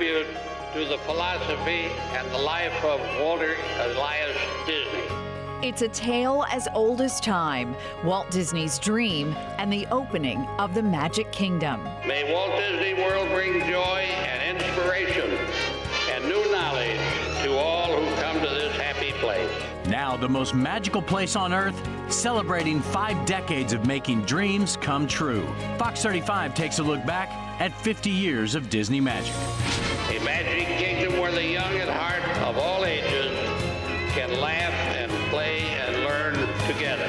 tribute to the philosophy and the life of Walter Elias Disney. It's a tale as old as time, Walt Disney's dream and the opening of the Magic Kingdom. May Walt Disney World bring joy and inspiration and new knowledge to all who come to this happy place. Now the most magical place on earth, celebrating 5 decades of making dreams come true. Fox 35 takes a look back at 50 years of Disney magic. A Magic Kingdom where the young at heart of all ages can laugh and play and learn together.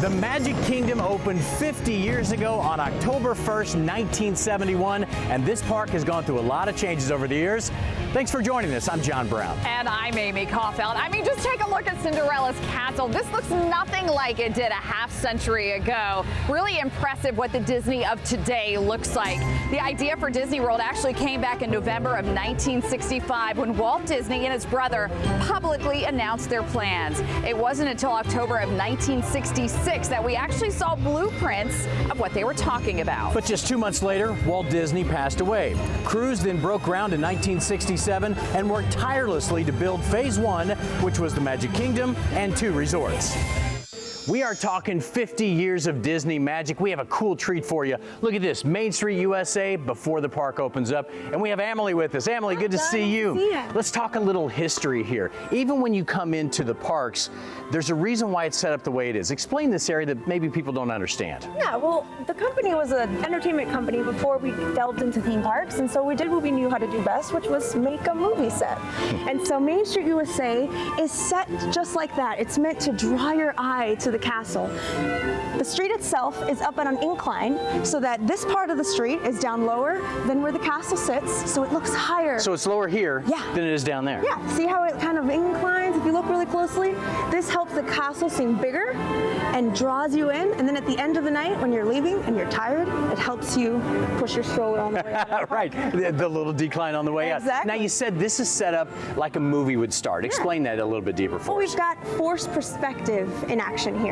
The Magic Kingdom opened 50 years ago on October 1st, 1971, and this park has gone through a lot of changes over the years. Thanks for joining us. I'm John Brown. And I'm Amy Caulfield. I mean, just take a look at Cinderella's castle. This looks nothing like it did a half-century ago. Really impressive what the Disney of today looks like. The idea for Disney World actually came back in November of 1965 when Walt Disney and his brother publicly announced their plans. It wasn't until October of 1966 that we actually saw blueprints of what they were talking about. But just 2 months later, Walt Disney passed away. Crews then broke ground in 1967 and worked tirelessly to build Phase 1, which was the Magic Kingdom and 2 resorts. We are talking 50 years of Disney magic. We have a cool treat for you. Look at this, Main Street, USA, before the park opens up. And we have Emily with us. Emily, good to see you. Let's talk a little history here. Even when you come into the parks, there's a reason why it's set up the way it is. Explain this area that maybe people don't understand. Yeah, well, the company was an entertainment company before we delved into theme parks, and so we did what we knew how to do best, which was make a movie set. And so Main Street, USA is set just like that. It's meant to draw your eye to the castle. The street itself is up on an incline so that this part of the street is down lower than where the castle sits, so it looks higher. So it's lower here than it is down there. Yeah, see how it kind of inclines if you look really closely? This helps the castle seem bigger and draws you in, and then at the end of the night when you're leaving and you're tired, it helps you push your stroller on the way out. Right, the little decline on the way Exactly. out. Now you said this is set up like a movie would start. Explain that a little bit deeper for us. Well, we've got forced perspective in action here.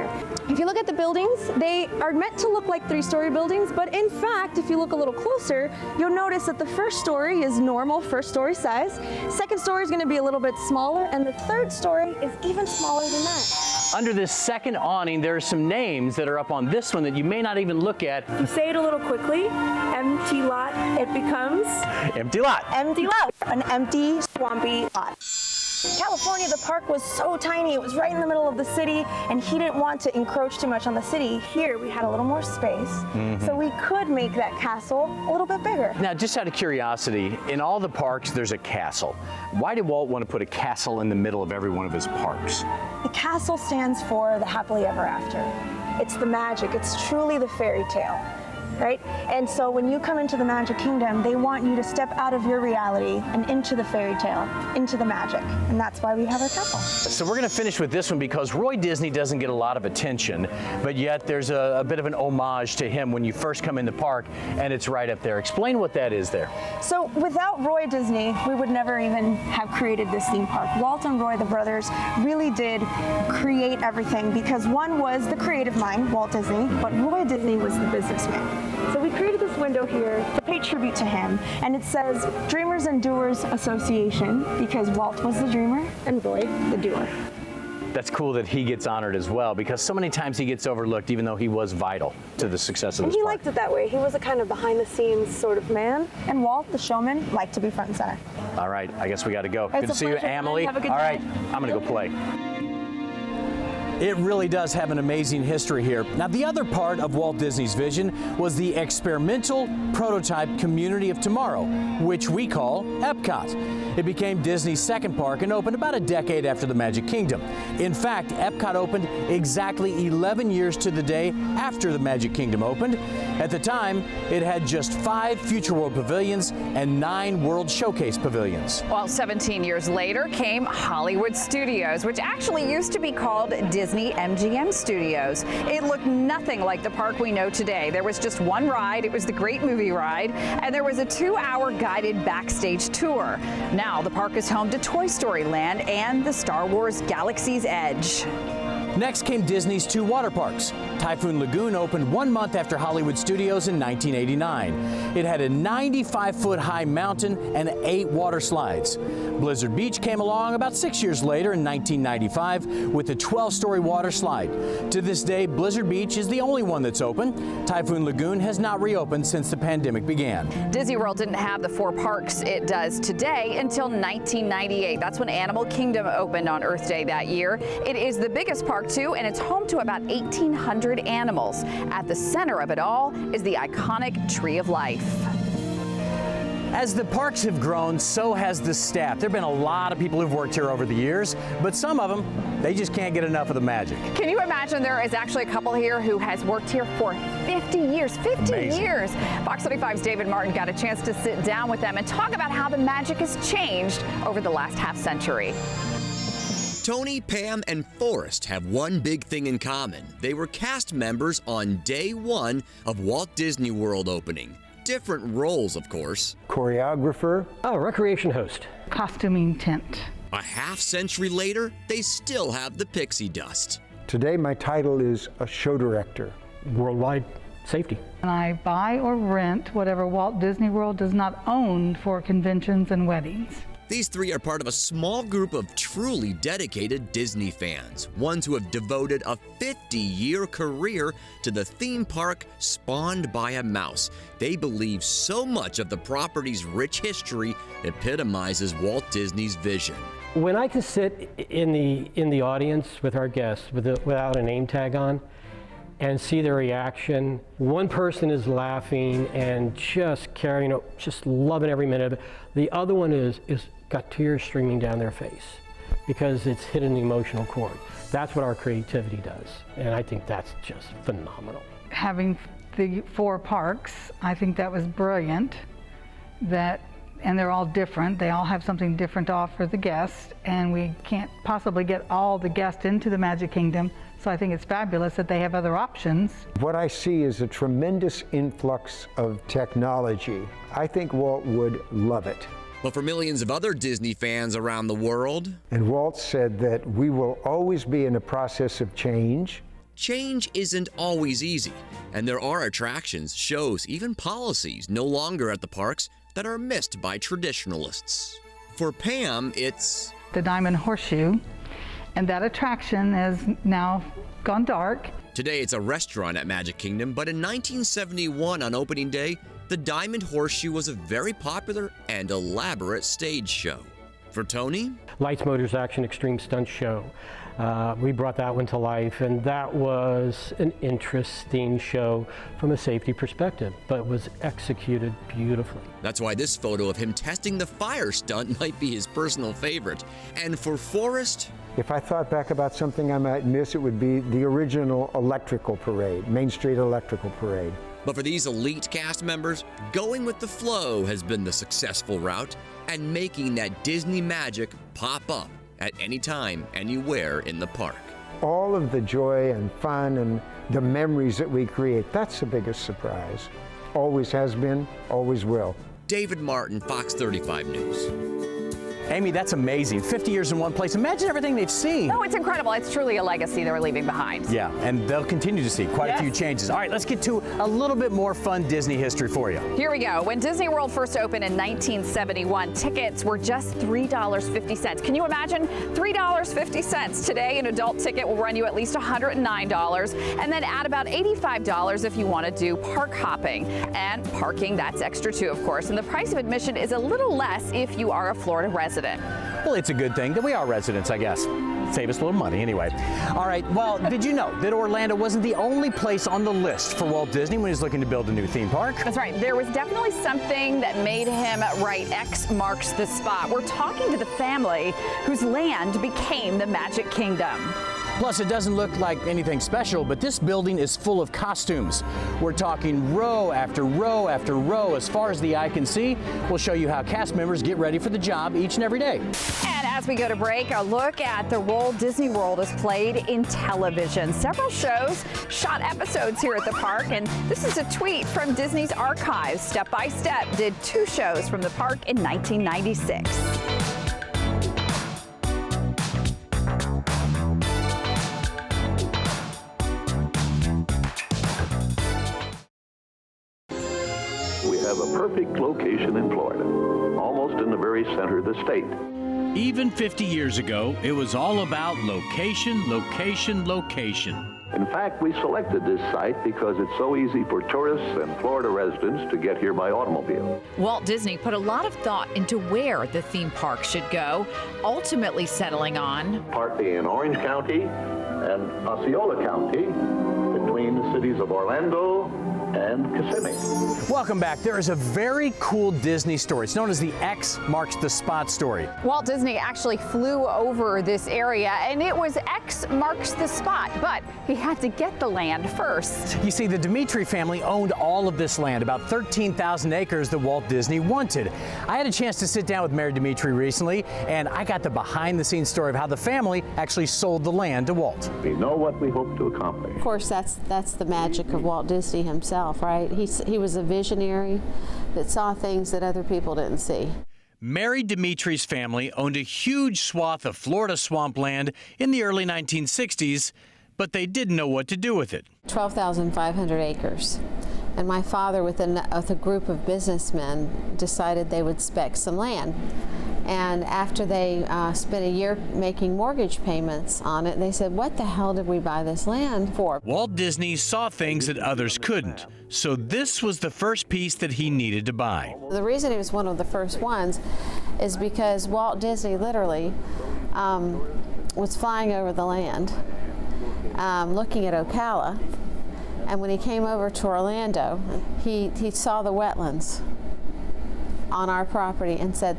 If you look at the buildings, they are meant to look like 3-story buildings, but in fact, if you look a little closer, you'll notice that the first story is normal first-story size, second story is going to be a little bit smaller, and the third story is even smaller than that. Under this second awning, there are some names that are up on this one that you may not even look at. If you say it a little quickly, empty lot, it becomes... Empty lot. Empty lot. An empty, swampy lot. California, the park was so tiny, it was right in the middle of the city, and he didn't want to encroach too much on the city. Here, we had a little more space, so we could make that castle a little bit bigger. Now, just out of curiosity, in all the parks, there's a castle. Why did Walt want to put a castle in the middle of every one of his parks? The castle stands for the happily ever after. It's the magic, it's truly the fairy tale. Right? And so when you come into the Magic Kingdom, they want you to step out of your reality and into the fairy tale, into the magic. And that's why we have our castle. So we're going to finish with this one because Roy Disney doesn't get a lot of attention, but yet there's a bit of an homage to him when you first come in the park, and it's right up there. Explain what that is there. So without Roy Disney, we would never even have created this theme park. Walt and Roy, the brothers, really did create everything because one was the creative mind, Walt Disney, but Roy Disney was the businessman. So we created this window here to pay tribute to him, and it says Dreamers and Doers Association because Walt was the dreamer and Roy the doer. That's cool that he gets honored as well because so many times he gets overlooked even though he was vital to the success of this And he park. liked it that way. He was a kind of behind-the-scenes sort of man, and Walt, the showman, liked to be front and center. All right, I guess we got to go. It's Good to a see you, pleasure, Emily. Have a good All day. right, I'm going to go play. It really does have an amazing history here. Now, the other part of Walt Disney's vision was the experimental prototype community of tomorrow, which we call Epcot. It became Disney's second park and opened about a decade after the Magic Kingdom. In fact, Epcot opened exactly 11 years to the day after the Magic Kingdom opened. At the time, it had just 5 Future World pavilions and 9 World Showcase pavilions. Well, 17 years later came Hollywood Studios, which actually used to be called Disney MGM Studios. It looked nothing like the park we know today. There was just one ride. It was the Great Movie Ride, and there was a 2-hour guided backstage tour. Now the park is home to Toy Story Land and the Star Wars Galaxy's Edge. Next came Disney's 2 water parks. Typhoon Lagoon opened 1 month after Hollywood Studios in 1989. It had a 95-foot high mountain and 8 water slides. Blizzard Beach came along about 6 years later in 1995 with a 12-story water slide. To this day, Blizzard Beach is the only one that's open. Typhoon Lagoon has not reopened since the pandemic began. Disney World didn't have the 4 parks it does today until 1998. That's when Animal Kingdom opened on Earth Day that year. It is the biggest park too, and it's home to about 1,800 animals. At the center of it all is the iconic Tree of Life. As the parks have grown, so has the staff. There have been a lot of people who've worked here over the years, but some of them, they just can't get enough of the magic. Can you imagine there is actually a couple here who has worked here for 50 years? 50 Amazing. years. Fox 35's David Martin got a chance to sit down with them and talk about how the magic has changed over the last half century. Tony, Pam, and Forrest have one big thing in common. They were cast members on day 1 of Walt Disney World opening. Different roles, of course. Choreographer. Oh, recreation host. Costuming tent. A half century later, they still have the pixie dust. Today my title is a show director. Worldwide safety. And I buy or rent whatever Walt Disney World does not own for conventions and weddings. These 3 are part of a small group of truly dedicated Disney fans, ones who have devoted a 50-year career to the theme park spawned by a mouse. They believe so much of the property's rich history epitomizes Walt Disney's vision. When I can sit in the audience with our guests without a name tag on and see their reaction, one person is laughing and just carrying, just loving every minute of it. The other one is got tears streaming down their face because it's hit an emotional chord. That's what our creativity does, and I think that's just phenomenal. Having the 4 parks, I think that was brilliant. And they're all different. They all have something different to offer the guests, and we can't possibly get all the guests into the Magic Kingdom. So I think it's fabulous that they have other options. What I see is a tremendous influx of technology. I think Walt would love it. But for millions of other Disney fans around the world, And Walt said that we will always be in a process of change. change isn't always easy, and there are attractions, shows, even policies no longer at the parks that are missed by traditionalists. For Pam, it's The Diamond Horseshoe, and that attraction has now gone dark. today it's a restaurant at Magic Kingdom, but in 1971 on opening day, the Diamond Horseshoe was a very popular and elaborate stage show. For Tony, Lights, Motors, Action, Extreme Stunt Show. We brought that one to life, and that was an interesting show from a safety perspective, but was executed beautifully. that's why this photo of him testing the fire stunt might be his personal favorite. And for Forrest, If I thought back about something I might miss, it would be the original electrical parade, Main Street Electrical Parade. but for these elite cast members, going with the flow has been the successful route, and making that Disney magic pop up at any time, anywhere in the park. All of the joy and fun and the memories that we create, that's the biggest surprise. Always has been, always will. David Martin, Fox 35 News. Amy, that's amazing. 50 years in one place. Imagine everything they've seen. No, it's incredible. It's truly a legacy they're leaving behind. Yeah, and they'll continue to see quite a few changes. All right, let's get to a little bit more fun Disney history for you. Here we go. When Disney World first opened in 1971, tickets were just $3.50. Can you imagine? $3.50. Today, an adult ticket will run you at least $109, and then add about $85 if you want to do park hopping. And parking, that's extra too, of course. And the price of admission is a little less if you are a Florida resident. Well, it's a good thing that we are residents, I guess. Save us a little money anyway. All right, well, did you know that Orlando wasn't the only place on the list for Walt Disney when he was looking to build a new theme park? That's right. There was definitely something that made him write X marks the spot. We're talking to the family whose land became the Magic Kingdom. Plus, it doesn't look like anything special, but this building is full of costumes. We're talking row after row after row as far as the eye can see. We'll show you how cast members get ready for the job each and every day. And as we go to break, a look at the role Disney World has played in television. Several shows shot episodes here at the park, and this is a tweet from Disney's archives. Step by Step did 2 shows from the park in 1996. have a perfect location in Florida, almost in the very center of the state. Even 50 years ago, it was all about location, location, location. In fact, we selected this site because it's so easy for tourists and Florida residents to get here by automobile. Walt Disney put a lot of thought into where the theme park should go, ultimately settling on partly in Orange County and Osceola County, between the cities of Orlando and Kissimmee. Welcome back. There is a very cool Disney story. It's known as the X marks the spot story. Walt Disney actually flew over this area, and it was X marks the spot, but he had to get the land first. You see, the Dimitri family owned all of this land, about 13,000 acres that Walt Disney wanted. I had a chance to sit down with Mary Dimitri recently, and I got the behind-the-scenes story of how the family actually sold the land to Walt. We know what we hope to accomplish. Of course, that's the magic of Walt Disney himself, right? He was a visionary that saw things that other people didn't see. Mary Dimitri's family owned a huge swath of Florida swampland in the early 1960s, but they didn't know what to do with it. 12,500 acres. And my father, with a group of businessmen, decided they would spec some land. And after they spent a year making mortgage payments on it, they said, what the hell did we buy this land for? Walt Disney saw things that others couldn't, so this was the first piece that he needed to buy. The reason he was one of the first ones is because Walt Disney literally was flying over the land, looking at Ocala, and when he came over to Orlando, he saw the wetlands on our property and said,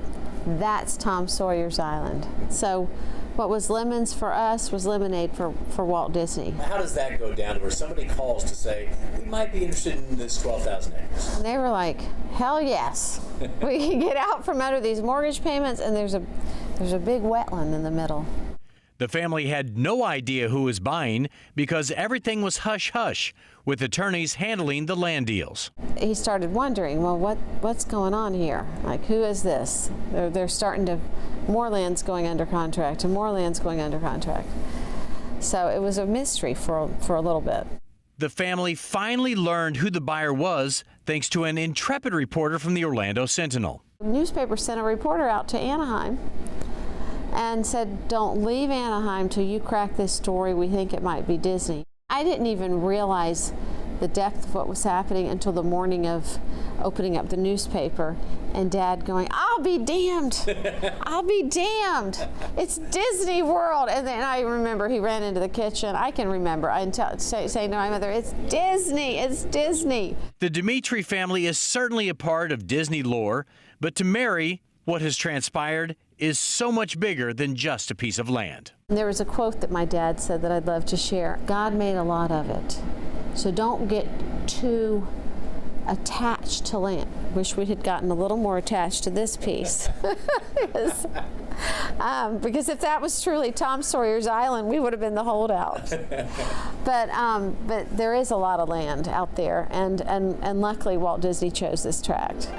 that's Tom Sawyer's Island. So what was lemons for us was lemonade for Walt Disney. How does that go down to where somebody calls to say, we might be interested in this 12,000 acres? And they were like, hell yes. We can get out from under these mortgage payments, and there's a big wetland in the middle. The family had no idea who was buying because everything was hush-hush, with attorneys handling the land deals. He started wondering, well, what's going on here? Like, who is this? They're starting to, more land's going under contract and more land's going under contract. So it was a mystery for a little bit. The family finally learned who the buyer was thanks to an intrepid reporter from the Orlando Sentinel. The newspaper sent a reporter out to Anaheim and said, don't leave Anaheim till you crack this story. We think it might be Disney. I didn't even realize the depth of what was happening until the morning of opening up the newspaper and Dad going, I'll be damned. I'll be damned. It's Disney World. And then I remember he ran into the kitchen. I can remember saying to my mother, it's Disney, it's Disney. The Dimitri family is certainly a part of Disney lore, but to Mary, what has transpired is so much bigger than just a piece of land. There was a quote that my dad said that I'd love to share. God made a lot of it, so don't get too attached to land. Wish we had gotten a little more attached to this piece. Because if that was truly Tom Sawyer's Island, we would have been the holdout. But there is a lot of land out there, and luckily Walt Disney chose this tract.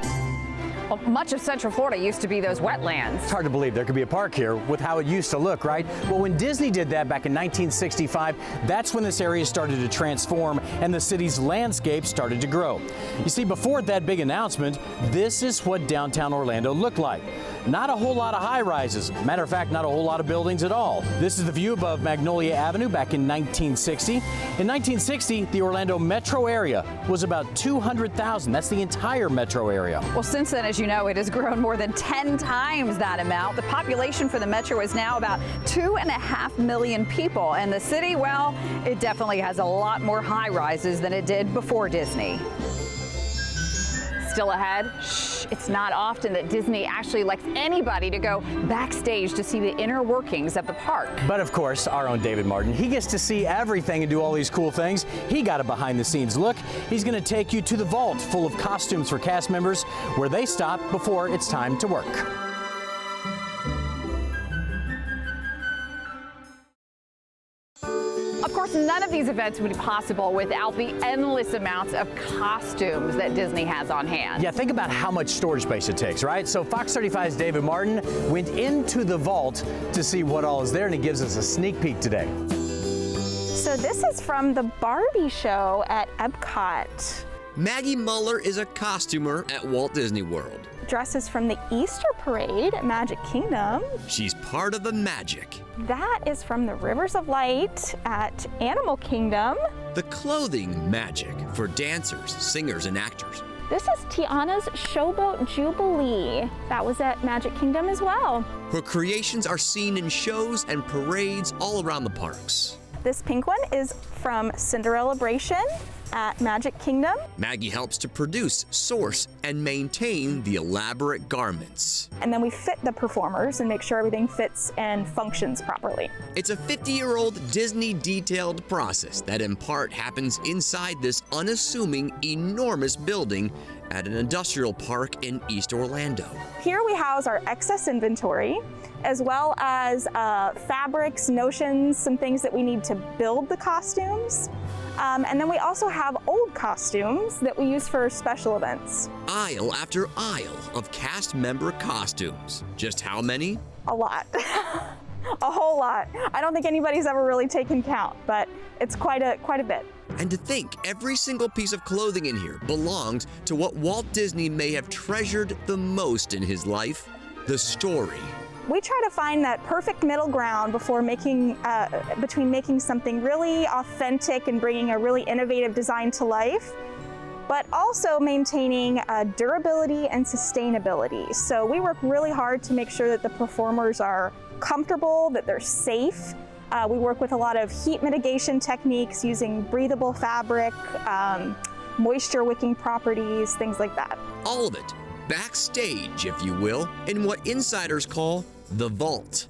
Well, much of Central Florida used to be those wetlands. It's hard to believe there could be a park here with how it used to look, right? Well, when Disney did that back in 1965, that's when this area started to transform and the city's landscape started to grow. You see, before that big announcement, this is what downtown Orlando looked like. Not a whole lot of high-rises. Matter of fact, not a whole lot of buildings at all. This is the view above Magnolia Avenue back in 1960. In 1960, the Orlando metro area was about 200,000. That's the entire metro area. Well, since then, as you know, it has grown more than 10 times that amount. The population for the metro is now about 2.5 million people. And the city, well, it definitely has a lot more high-rises than it did before Disney. Still ahead, it's not often that Disney actually lets anybody to go backstage to see the inner workings of the park. But of course, our own David Martin, he gets to see everything and do all these cool things. He got a behind-the-scenes look. He's going to take you to the vault full of costumes for cast members where they stop before it's time to work. Of course, none of these events would be possible without the endless amounts of costumes that Disney has on hand. Yeah, think about how much storage space it takes, right? So Fox 35's David Martin went into the vault to see what all is there, and he gives us a sneak peek today. So this is from the Barbie show at Epcot. Maggie Muller is a costumer at Walt Disney World. Dresses from the Easter Parade at Magic Kingdom. She's part of the magic. That is from the Rivers of Light at Animal Kingdom. The clothing magic for dancers, singers, and actors. This is Tiana's Showboat Jubilee. That was at Magic Kingdom as well. Her creations are seen in shows and parades all around the parks. This pink one is from Cinderellabration at Magic Kingdom. Maggie helps to produce, source, and maintain the elaborate garments. And then we fit the performers and make sure everything fits and functions properly. It's a 50-year-old Disney detailed process that in part happens inside this unassuming, enormous building at an industrial park in East Orlando. Here we house our excess inventory, as well as fabrics, notions, some things that we need to build the costumes. And then we also have old costumes that we use for special events. Aisle after aisle of cast member costumes. Just how many? A lot. A whole lot. I don't think anybody's ever really taken count, but it's quite a bit. And to think every single piece of clothing in here belonged to what Walt Disney may have treasured the most in his life, the story. We try to find that perfect middle ground before between making something really authentic and bringing a really innovative design to life, but also maintaining durability and sustainability. So we work really hard to make sure that the performers are comfortable, that they're safe. We work with a lot of heat mitigation techniques using breathable fabric, moisture wicking properties, things like that. All of it backstage, if you will, in what insiders call the vault.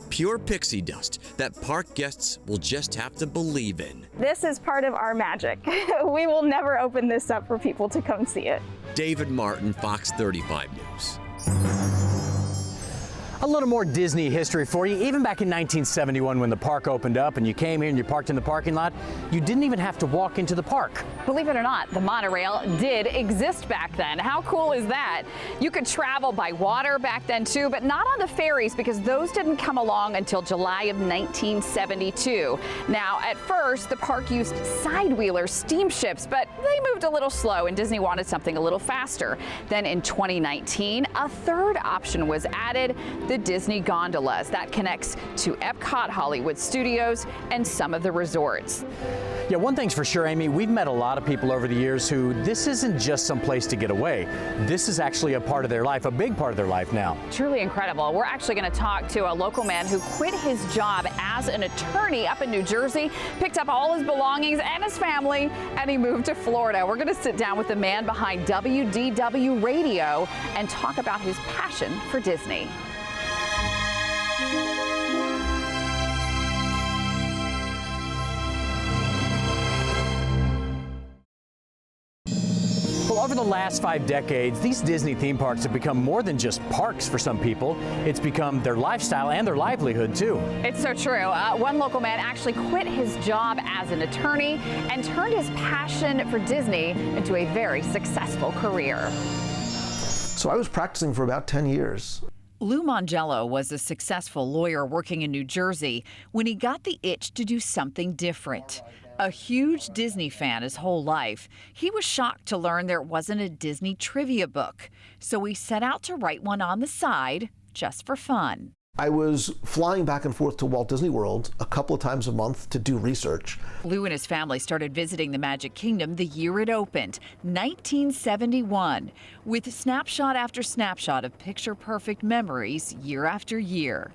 Pure pixie dust that park guests will just have to believe in. This is part of our magic. We will never open this up for people to come see it. David Martin, Fox 35 News. A little more Disney history for you. Even back in 1971 when the park opened up and you came here and you parked in the parking lot, you didn't even have to walk into the park. Believe it or not, the monorail did exist back then. How cool is that? You could travel by water back then too, but not on the ferries because those didn't come along until July of 1972. Now, at first, the park used sidewheeler steamships, but they moved a little slow and Disney wanted something a little faster. Then in 2019, a third option was added, the Disney gondolas that connects to Epcot, Hollywood Studios, and some of the resorts. Yeah, one thing's for sure, Amy, we've met a lot of people over the years who this isn't just some place to get away. This is actually a part of their life, a big part of their life now. Truly incredible. We're actually going to talk to a local man who quit his job as an attorney up in New Jersey, picked up all his belongings and his family, and he moved to Florida. We're going to sit down with the man behind WDW Radio and talk about his passion for Disney. Well, over the last 5 decades, these Disney theme parks have become more than just parks for some people. It's become their lifestyle and their livelihood, too. It's so true. One local man actually quit his job as an attorney and turned his passion for Disney into a very successful career. So I was practicing for about 10 years. Lou Mongello was a successful lawyer working in New Jersey when he got the itch to do something different. A huge Disney fan his whole life, he was shocked to learn there wasn't a Disney trivia book. So he set out to write one on the side, just for fun. I was flying back and forth to Walt Disney World a couple of times a month to do research. Lou and his family started visiting the Magic Kingdom the year it opened, 1971, with snapshot after snapshot of picture-perfect memories year after year.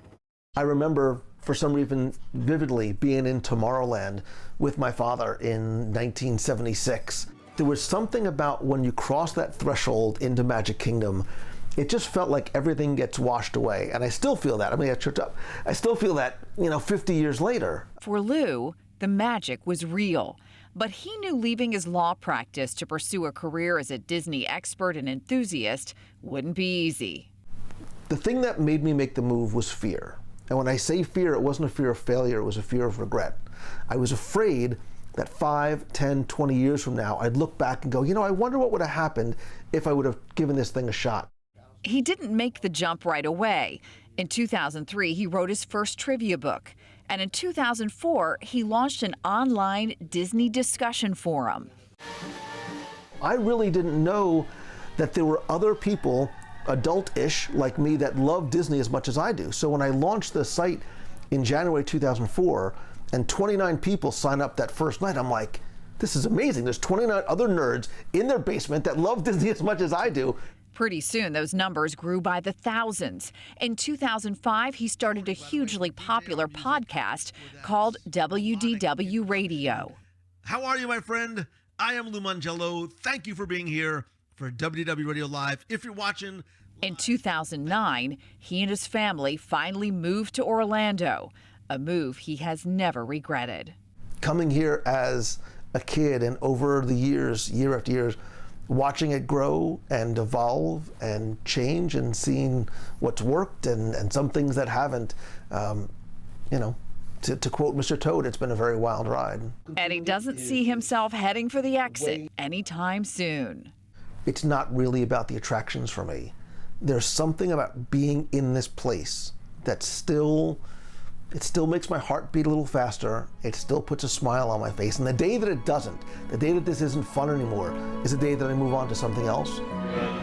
I remember, for some reason, vividly being in Tomorrowland with my father in 1976. There was something about when you cross that threshold into Magic Kingdom, it just felt like everything gets washed away. And I still feel that. I mean, I still feel that, 50 years later. For Lou, the magic was real. But he knew leaving his law practice to pursue a career as a Disney expert and enthusiast wouldn't be easy. The thing that made me make the move was fear. And when I say fear, it wasn't a fear of failure, it was a fear of regret. I was afraid that 5, 10, 20 years from now, I'd look back and go, I wonder what would have happened if I would have given this thing a shot. He didn't make the jump right away. In 2003, he wrote his first trivia book. And in 2004, he launched an online Disney discussion forum. I really didn't know that there were other people, adult-ish like me, that love Disney as much as I do. So when I launched the site in January 2004 and 29 people sign up that first night, I'm like, this is amazing. There's 29 other nerds in their basement that love Disney as much as I do. Pretty soon, those numbers grew by the thousands. In 2005, he started a hugely popular podcast called WDW Radio. How are you, my friend? I am Lou Mangello. Thank you for being here for WDW Radio Live. If you're watching... In 2009, he and his family finally moved to Orlando, a move he has never regretted. Coming here as a kid and over the years, year after year, watching it grow and evolve and change and seeing what's worked and some things that haven't, to quote Mr. Toad, it's been a very wild ride. And he doesn't see himself heading for the exit anytime soon. It's not really about the attractions for me. There's something about being in this place that still makes my heart beat a little faster. It still puts a smile on my face. And the day that it doesn't, the day that this isn't fun anymore, is the day that I move on to something else.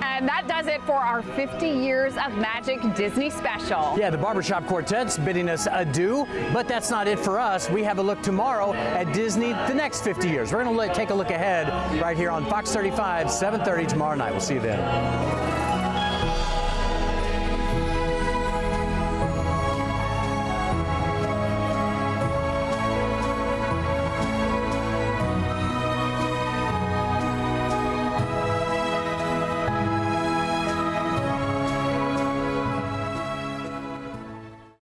And that does it for our 50 Years of Magic Disney special. Yeah, the Barbershop Quartet's bidding us adieu, but that's not it for us. We have a look tomorrow at Disney the next 50 years. We're going to take a look ahead right here on Fox 35, 7:30 tomorrow night. We'll see you then.